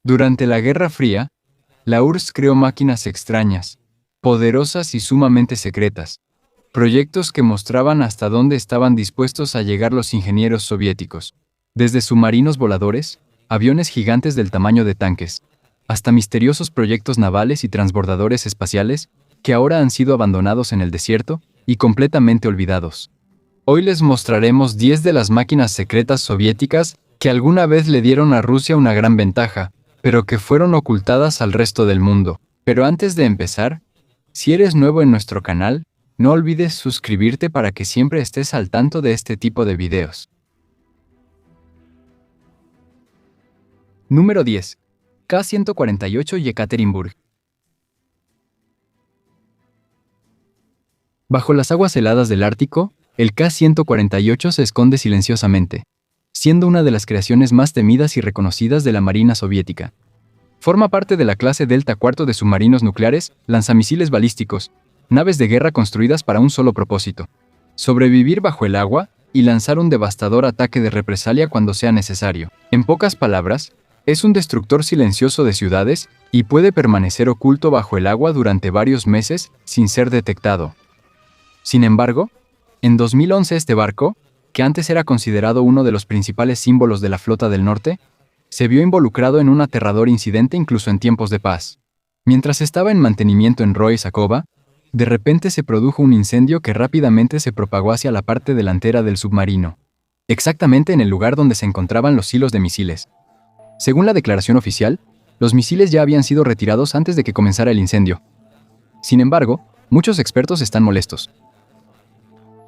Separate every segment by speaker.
Speaker 1: Durante la Guerra Fría, la URSS creó máquinas extrañas, poderosas y sumamente secretas, proyectos que mostraban hasta dónde estaban dispuestos a llegar los ingenieros soviéticos, desde submarinos voladores, aviones gigantes del tamaño de tanques, hasta misteriosos proyectos navales y transbordadores espaciales que ahora han sido abandonados en el desierto y completamente olvidados. Hoy les mostraremos 10 de las máquinas secretas soviéticas que alguna vez le dieron a Rusia una gran ventaja, pero que fueron ocultadas al resto del mundo. Pero antes de empezar, si eres nuevo en nuestro canal, no olvides suscribirte para que siempre estés al tanto de este tipo de videos. Número 10. K-148 Yekaterinburg. Bajo las aguas heladas del Ártico, el K-148 se esconde silenciosamente, siendo una de las creaciones más temidas y reconocidas de la Marina soviética. Forma parte de la clase Delta IV de submarinos nucleares, lanzamisiles balísticos, naves de guerra construidas para un solo propósito: sobrevivir bajo el agua y lanzar un devastador ataque de represalia cuando sea necesario. En pocas palabras, es un destructor silencioso de ciudades y puede permanecer oculto bajo el agua durante varios meses sin ser detectado. Sin embargo, en 2011 este barco, que antes era considerado uno de los principales símbolos de la Flota del Norte, se vio involucrado en un aterrador incidente incluso en tiempos de paz. Mientras estaba en mantenimiento en Roy-Sakova, de repente se produjo un incendio que rápidamente se propagó hacia la parte delantera del submarino, exactamente en el lugar donde se encontraban los silos de misiles. Según la declaración oficial, los misiles ya habían sido retirados antes de que comenzara el incendio. Sin embargo, muchos expertos están molestos.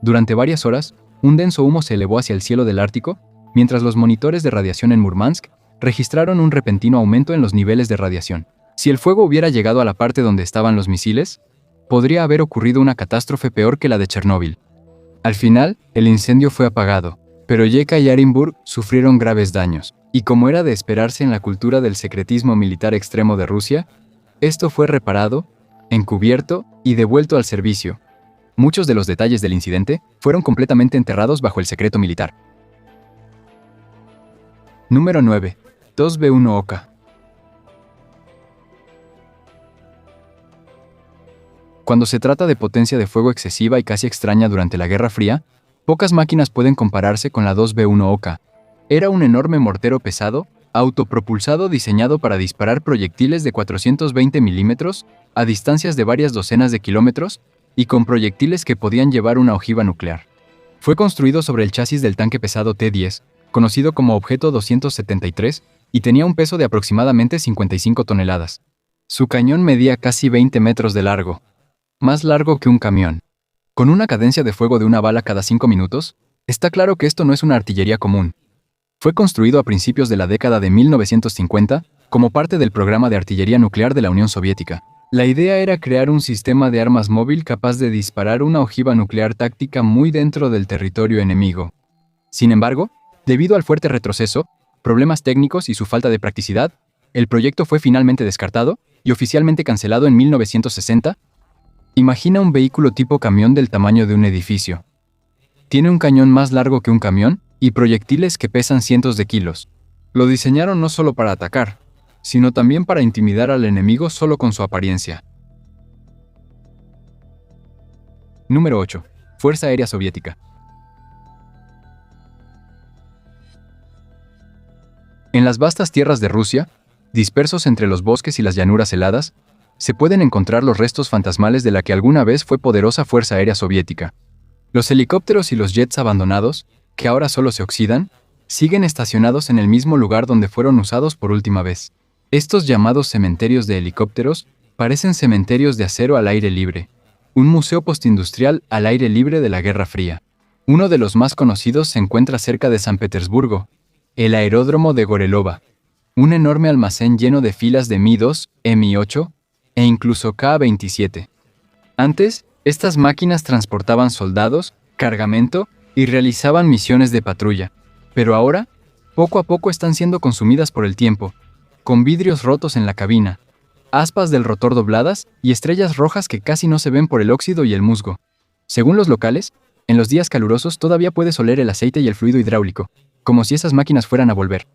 Speaker 1: Durante varias horas, un denso humo se elevó hacia el cielo del Ártico, mientras los monitores de radiación en Murmansk registraron un repentino aumento en los niveles de radiación. Si el fuego hubiera llegado a la parte donde estaban los misiles, podría haber ocurrido una catástrofe peor que la de Chernóbil. Al final, el incendio fue apagado, pero Yekaterinburg sufrieron graves daños, y como era de esperarse en la cultura del secretismo militar extremo de Rusia, esto fue reparado, encubierto y devuelto al servicio. Muchos de los detalles del incidente fueron completamente enterrados bajo el secreto militar. Número 9. 2B1 Oka. Cuando se trata de potencia de fuego excesiva y casi extraña durante la Guerra Fría, pocas máquinas pueden compararse con la 2B1 Oka. Era un enorme mortero pesado, autopropulsado diseñado para disparar proyectiles de 420 milímetros a distancias de varias docenas de kilómetros y con proyectiles que podían llevar una ojiva nuclear. Fue construido sobre el chasis del tanque pesado T-10, conocido como Objeto 273, y tenía un peso de aproximadamente 55 toneladas. Su cañón medía casi 20 metros de largo, más largo que un camión. Con una cadencia de fuego de una bala cada 5 minutos, está claro que esto no es una artillería común. Fue construido a principios de la década de 1950 como parte del programa de artillería nuclear de la Unión Soviética. La idea era crear un sistema de armas móvil capaz de disparar una ojiva nuclear táctica muy dentro del territorio enemigo. Sin embargo, debido al fuerte retroceso, problemas técnicos y su falta de practicidad, el proyecto fue finalmente descartado y oficialmente cancelado en 1960. Imagina un vehículo tipo camión del tamaño de un edificio. Tiene un cañón más largo que un camión y proyectiles que pesan cientos de kilos. Lo diseñaron no solo para atacar, sino también para intimidar al enemigo solo con su apariencia. Número 8. Fuerza Aérea Soviética. En las vastas tierras de Rusia, dispersos entre los bosques y las llanuras heladas, se pueden encontrar los restos fantasmales de la que alguna vez fue poderosa Fuerza Aérea Soviética. Los helicópteros y los jets abandonados, que ahora solo se oxidan, siguen estacionados en el mismo lugar donde fueron usados por última vez. Estos llamados cementerios de helicópteros parecen cementerios de acero al aire libre, un museo postindustrial al aire libre de la Guerra Fría. Uno de los más conocidos se encuentra cerca de San Petersburgo, el aeródromo de Gorelova, un enorme almacén lleno de filas de Mi-2, Mi-8 e incluso Ka-27. Antes, estas máquinas transportaban soldados, cargamento y realizaban misiones de patrulla, pero ahora, poco a poco están siendo consumidas por el tiempo, con vidrios rotos en la cabina, aspas del rotor dobladas y estrellas rojas que casi no se ven por el óxido y el musgo. Según los locales, en los días calurosos todavía puedes oler el aceite y el fluido hidráulico, como si esas máquinas fueran a volver.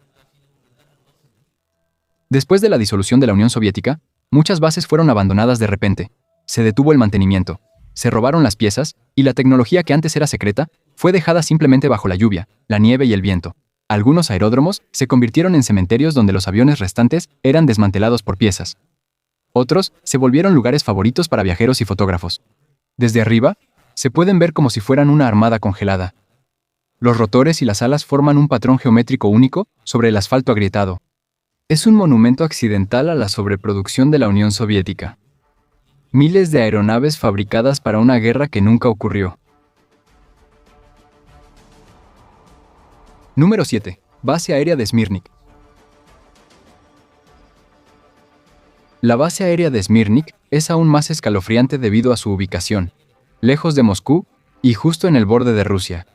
Speaker 1: Después de la disolución de la Unión Soviética, muchas bases fueron abandonadas de repente. Se detuvo el mantenimiento, se robaron las piezas y la tecnología que antes era secreta fue dejada simplemente bajo la lluvia, la nieve y el viento. Algunos aeródromos se convirtieron en cementerios donde los aviones restantes eran desmantelados por piezas. Otros se volvieron lugares favoritos para viajeros y fotógrafos. Desde arriba, se pueden ver como si fueran una armada congelada. Los rotores y las alas forman un patrón geométrico único sobre el asfalto agrietado. Es un monumento accidental a la sobreproducción de la Unión Soviética. Miles de aeronaves fabricadas para una guerra que nunca ocurrió. Número 7. Base aérea de Smirnik. La base aérea de Smirnik es aún más escalofriante debido a su ubicación, lejos de Moscú y justo en el borde de Rusia,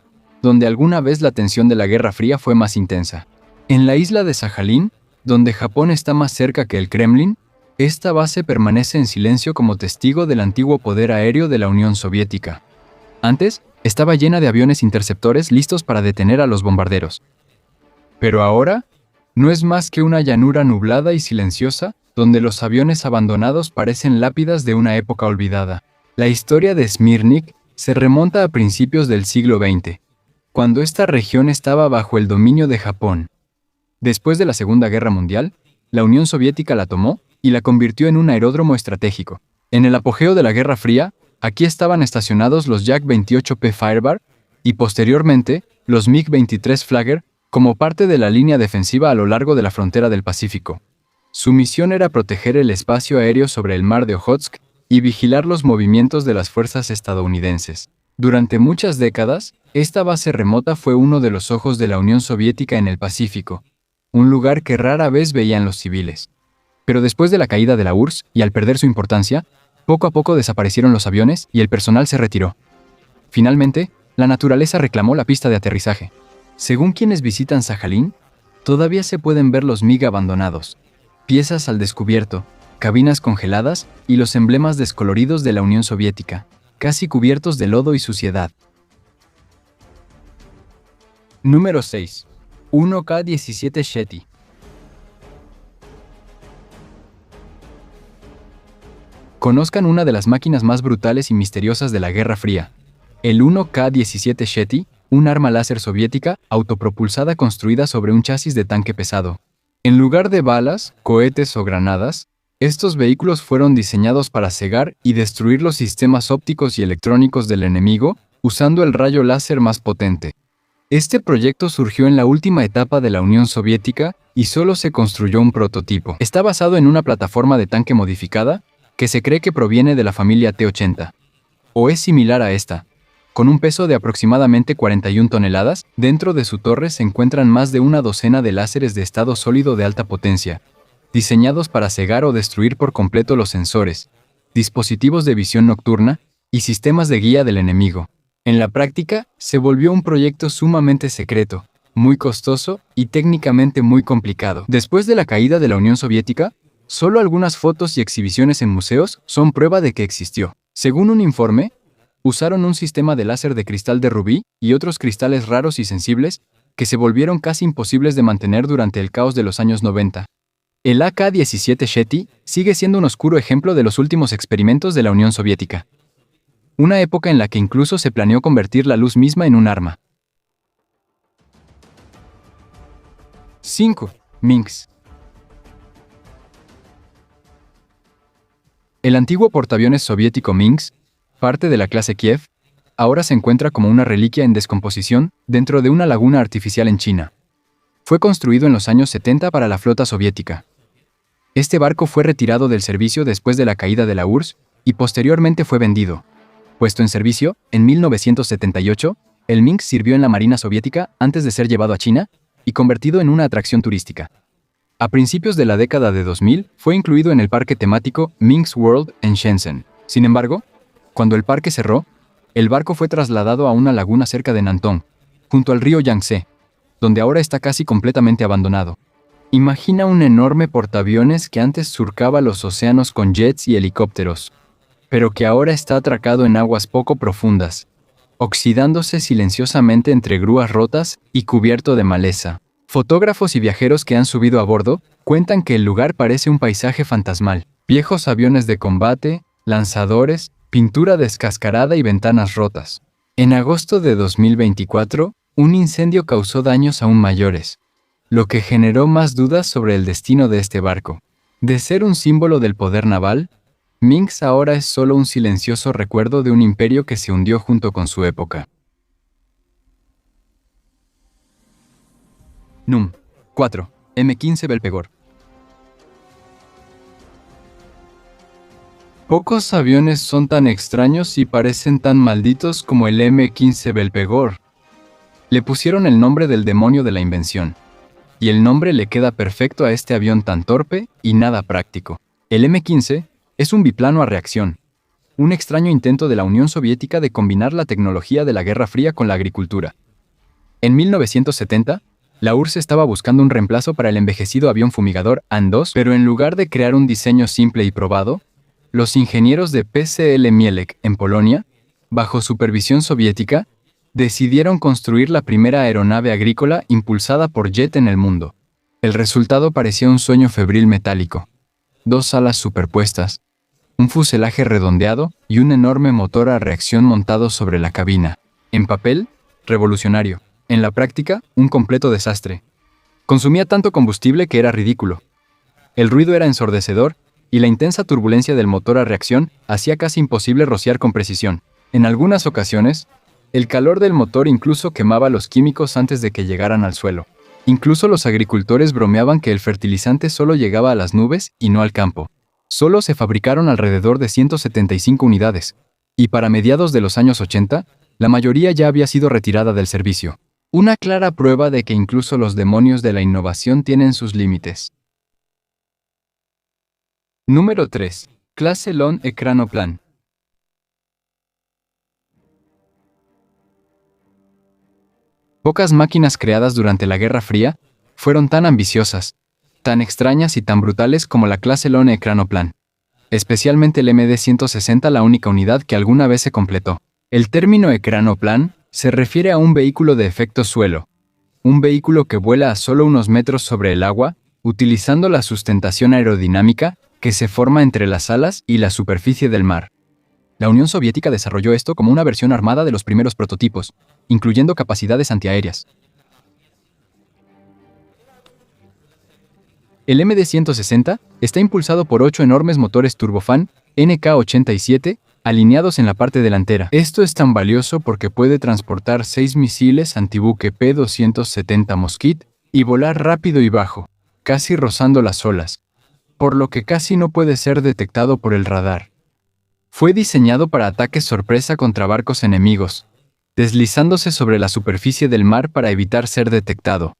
Speaker 1: donde alguna vez la tensión de la Guerra Fría fue más intensa. En la isla de Sajalín, donde Japón está más cerca que el Kremlin, esta base permanece en silencio como testigo del antiguo poder aéreo de la Unión Soviética. Antes, estaba llena de aviones interceptores listos para detener a los bombarderos. Pero ahora, no es más que una llanura nublada y silenciosa, donde los aviones abandonados parecen lápidas de una época olvidada. La historia de Smirnik se remonta a principios del siglo XX, cuando esta región estaba bajo el dominio de Japón. Después de la Segunda Guerra Mundial, la Unión Soviética la tomó y la convirtió en un aeródromo estratégico. En el apogeo de la Guerra Fría, aquí estaban estacionados los Yak-28P Firebat y posteriormente los MiG-23 Flagger como parte de la línea defensiva a lo largo de la frontera del Pacífico. Su misión era proteger el espacio aéreo sobre el mar de Ojotsk y vigilar los movimientos de las fuerzas estadounidenses. Durante muchas décadas, esta base remota fue uno de los ojos de la Unión Soviética en el Pacífico, un lugar que rara vez veían los civiles. Pero después de la caída de la URSS y al perder su importancia, poco a poco desaparecieron los aviones y el personal se retiró. Finalmente, la naturaleza reclamó la pista de aterrizaje. Según quienes visitan Sajalín, todavía se pueden ver los MiG abandonados, piezas al descubierto, cabinas congeladas y los emblemas descoloridos de la Unión Soviética, casi cubiertos de lodo y suciedad. Número 6. 1K-17 Shetty. Conozcan una de las máquinas más brutales y misteriosas de la Guerra Fría, el 1K-17 Shetty, un arma láser soviética autopropulsada construida sobre un chasis de tanque pesado. En lugar de balas, cohetes o granadas, estos vehículos fueron diseñados para cegar y destruir los sistemas ópticos y electrónicos del enemigo usando el rayo láser más potente. Este proyecto surgió en la última etapa de la Unión Soviética y solo se construyó un prototipo. Está basado en una plataforma de tanque modificada que se cree que proviene de la familia T-80, o es similar a esta. Con un peso de aproximadamente 41 toneladas, dentro de su torre se encuentran más de una docena de láseres de estado sólido de alta potencia, diseñados para cegar o destruir por completo los sensores, dispositivos de visión nocturna y sistemas de guía del enemigo. En la práctica, se volvió un proyecto sumamente secreto, muy costoso y técnicamente muy complicado. Después de la caída de la Unión Soviética, solo algunas fotos y exhibiciones en museos son prueba de que existió. Según un informe, usaron un sistema de láser de cristal de rubí y otros cristales raros y sensibles que se volvieron casi imposibles de mantener durante el caos de los años 90. El AK-17 Shetty sigue siendo un oscuro ejemplo de los últimos experimentos de la Unión Soviética. Una época en la que incluso se planeó convertir la luz misma en un arma. 5. Minsk. El antiguo portaaviones soviético Minsk, parte de la clase Kiev, ahora se encuentra como una reliquia en descomposición dentro de una laguna artificial en China. Fue construido en los años 70 para la flota soviética. Este barco fue retirado del servicio después de la caída de la URSS y posteriormente fue vendido. Puesto en servicio, en 1978, el Minsk sirvió en la Marina soviética antes de ser llevado a China y convertido en una atracción turística. A principios de la década de 2000, fue incluido en el parque temático Minsk World en Shenzhen. Sin embargo, cuando el parque cerró, el barco fue trasladado a una laguna cerca de Nantong, junto al río Yangtze, donde ahora está casi completamente abandonado. Imagina un enorme portaaviones que antes surcaba los océanos con jets y helicópteros, pero que ahora está atracado en aguas poco profundas, oxidándose silenciosamente entre grúas rotas y cubierto de maleza. Fotógrafos y viajeros que han subido a bordo cuentan que el lugar parece un paisaje fantasmal. Viejos aviones de combate, lanzadores, pintura descascarada y ventanas rotas. En agosto de 2024, un incendio causó daños aún mayores, lo que generó más dudas sobre el destino de este barco. De ser un símbolo del poder naval, Minsk ahora es solo un silencioso recuerdo de un imperio que se hundió junto con su época. Núm. 4. M15 Belpegor. Pocos aviones son tan extraños y parecen tan malditos como el M15 Belpegor. Le pusieron el nombre del demonio de la invención, y el nombre le queda perfecto a este avión tan torpe y nada práctico. El M15 es un biplano a reacción, un extraño intento de la Unión Soviética de combinar la tecnología de la Guerra Fría con la agricultura. En 1970, la URSS estaba buscando un reemplazo para el envejecido avión fumigador An-2, pero en lugar de crear un diseño simple y probado, los ingenieros de PCL Mielec, en Polonia, bajo supervisión soviética, decidieron construir la primera aeronave agrícola impulsada por jet en el mundo. El resultado parecía un sueño febril metálico. 2 alas superpuestas, un fuselaje redondeado y un enorme motor a reacción montado sobre la cabina. En papel, revolucionario. En la práctica, un completo desastre. Consumía tanto combustible que era ridículo. El ruido era ensordecedor y la intensa turbulencia del motor a reacción hacía casi imposible rociar con precisión. En algunas ocasiones, el calor del motor incluso quemaba los químicos antes de que llegaran al suelo. Incluso los agricultores bromeaban que el fertilizante solo llegaba a las nubes y no al campo. Solo se fabricaron alrededor de 175 unidades, y para mediados de los años 80, la mayoría ya había sido retirada del servicio. Una clara prueba de que incluso los demonios de la innovación tienen sus límites. Número 3. Clase Lon Ekranoplan. Pocas máquinas creadas durante la Guerra Fría fueron tan ambiciosas, tan extrañas y tan brutales como la clase Lon Ekranoplan. Especialmente el MD-160, la única unidad que alguna vez se completó. El término ekranoplan se refiere a un vehículo de efecto suelo, un vehículo que vuela a solo unos metros sobre el agua, utilizando la sustentación aerodinámica que se forma entre las alas y la superficie del mar. La Unión Soviética desarrolló esto como una versión armada de los primeros prototipos, incluyendo capacidades antiaéreas. El MD-160 está impulsado por 8 enormes motores turbofan NK-87 alineados en la parte delantera. Esto es tan valioso porque puede transportar 6 misiles antibuque P-270 Moskit y volar rápido y bajo, casi rozando las olas, por lo que casi no puede ser detectado por el radar. Fue diseñado para ataques sorpresa contra barcos enemigos, deslizándose sobre la superficie del mar para evitar ser detectado.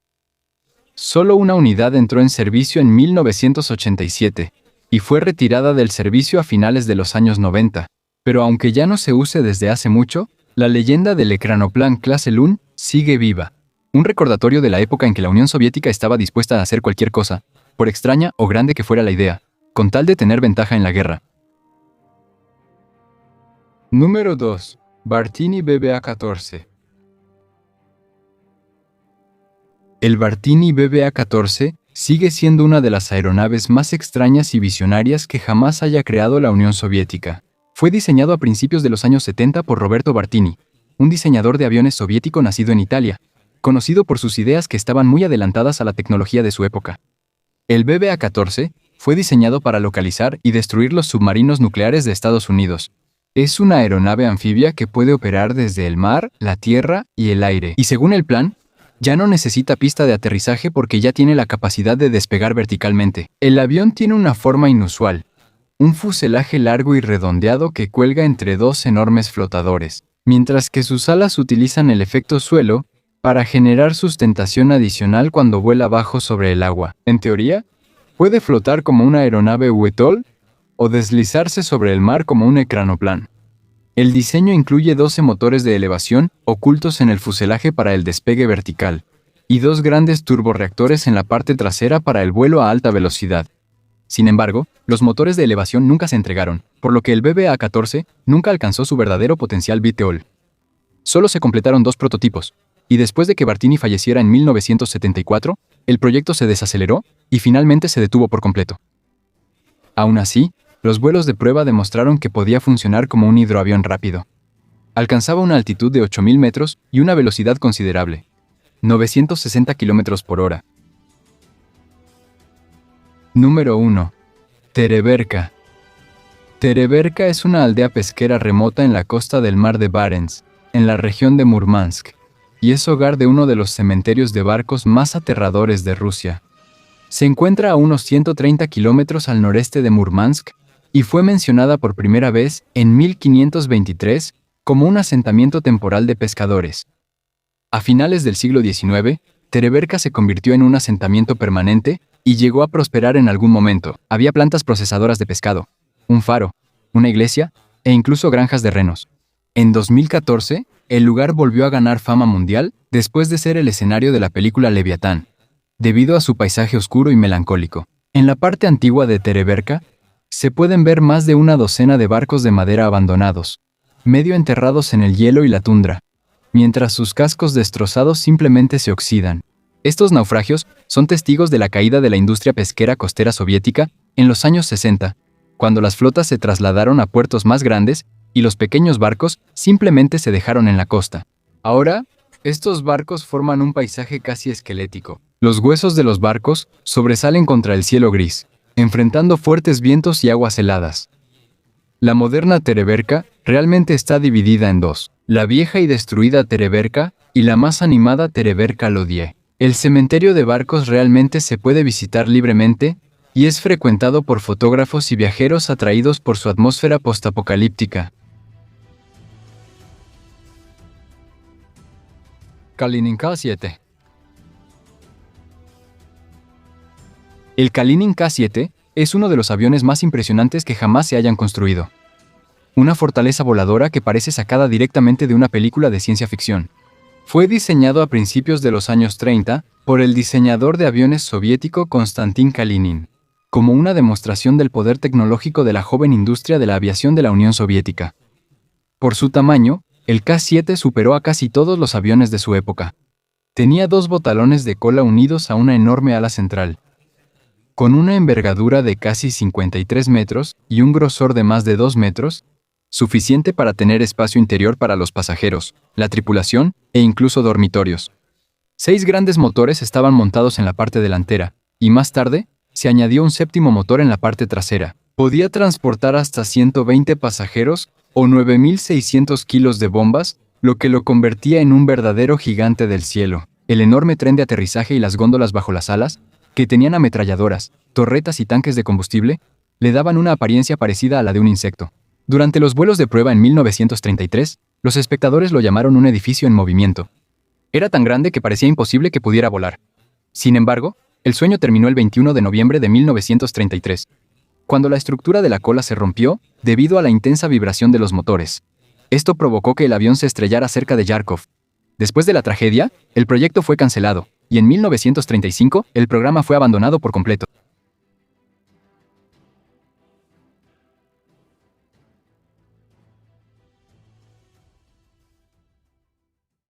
Speaker 1: Solo una unidad entró en servicio en 1987 y fue retirada del servicio a finales de los años 90. Pero aunque ya no se use desde hace mucho, la leyenda del ekranoplan clase Lun sigue viva. Un recordatorio de la época en que la Unión Soviética estaba dispuesta a hacer cualquier cosa, por extraña o grande que fuera la idea, con tal de tener ventaja en la guerra. Número 2. Bartini BBA-14. El Bartini BBA-14 sigue siendo una de las aeronaves más extrañas y visionarias que jamás haya creado la Unión Soviética. Fue diseñado a principios de los años 70 por Roberto Bartini, un diseñador de aviones soviético nacido en Italia, conocido por sus ideas que estaban muy adelantadas a la tecnología de su época. El BBA-14 fue diseñado para localizar y destruir los submarinos nucleares de Estados Unidos. Es una aeronave anfibia que puede operar desde el mar, la tierra y el aire. Y según el plan, ya no necesita pista de aterrizaje porque ya tiene la capacidad de despegar verticalmente. El avión tiene una forma inusual. Un fuselaje largo y redondeado que cuelga entre 2 enormes flotadores, mientras que sus alas utilizan el efecto suelo para generar sustentación adicional cuando vuela bajo sobre el agua. En teoría, puede flotar como una aeronave VTOL o deslizarse sobre el mar como un ekranoplan. El diseño incluye 12 motores de elevación ocultos en el fuselaje para el despegue vertical y 2 grandes turborreactores en la parte trasera para el vuelo a alta velocidad. Sin embargo, los motores de elevación nunca se entregaron, por lo que el BBA-14 nunca alcanzó su verdadero potencial VTOL. Solo se completaron 2 prototipos, y después de que Bartini falleciera en 1974, el proyecto se desaceleró y finalmente se detuvo por completo. Aún así, los vuelos de prueba demostraron que podía funcionar como un hidroavión rápido. Alcanzaba una altitud de 8.000 metros y una velocidad considerable, 960 km por hora. Número 1. Tereberka. Tereberka es una aldea pesquera remota en la costa del mar de Barents, en la región de Murmansk, y es hogar de uno de los cementerios de barcos más aterradores de Rusia. Se encuentra a unos 130 kilómetros al noreste de Murmansk y fue mencionada por primera vez en 1523 como un asentamiento temporal de pescadores. A finales del siglo XIX, Tereberka se convirtió en un asentamiento permanente y llegó a prosperar en algún momento. Había plantas procesadoras de pescado, un faro, una iglesia e incluso granjas de renos. En 2014, el lugar volvió a ganar fama mundial después de ser el escenario de la película Leviatán, debido a su paisaje oscuro y melancólico. En la parte antigua de Tereberka, se pueden ver más de una docena de barcos de madera abandonados, medio enterrados en el hielo y la tundra, mientras sus cascos destrozados simplemente se oxidan. Estos naufragios son testigos de la caída de la industria pesquera costera soviética en los años 60, cuando las flotas se trasladaron a puertos más grandes y los pequeños barcos simplemente se dejaron en la costa. Ahora, estos barcos forman un paisaje casi esquelético. Los huesos de los barcos sobresalen contra el cielo gris, enfrentando fuertes vientos y aguas heladas. La moderna Tereberka realmente está dividida en dos: la vieja y destruida Tereberka y la más animada Tereberka Lodie. El cementerio de barcos realmente se puede visitar libremente y es frecuentado por fotógrafos y viajeros atraídos por su atmósfera postapocalíptica. Kalinin K-7. El Kalinin K-7 es uno de los aviones más impresionantes que jamás se hayan construido. Una fortaleza voladora que parece sacada directamente de una película de ciencia ficción. Fue diseñado a principios de los años 30 por el diseñador de aviones soviético Konstantin Kalinin, como una demostración del poder tecnológico de la joven industria de la aviación de la Unión Soviética. Por su tamaño, el K-7 superó a casi todos los aviones de su época. Tenía dos botalones de cola unidos a una enorme ala central, con una envergadura de casi 53 metros y un grosor de más de 2 metros, suficiente para tener espacio interior para los pasajeros, la tripulación e incluso dormitorios. 6 grandes motores estaban montados en la parte delantera, y más tarde se añadió un séptimo motor en la parte trasera. Podía transportar hasta 120 pasajeros o 9.600 kilos de bombas, lo que lo convertía en un verdadero gigante del cielo. El enorme tren de aterrizaje y las góndolas bajo las alas, que tenían ametralladoras, torretas y tanques de combustible, le daban una apariencia parecida a la de un insecto. Durante los vuelos de prueba en 1933, los espectadores lo llamaron un edificio en movimiento. Era tan grande que parecía imposible que pudiera volar. Sin embargo, el sueño terminó el 21 de noviembre de 1933, cuando la estructura de la cola se rompió debido a la intensa vibración de los motores. Esto provocó que el avión se estrellara cerca de Yarkov. Después de la tragedia, el proyecto fue cancelado, y en 1935 el programa fue abandonado por completo.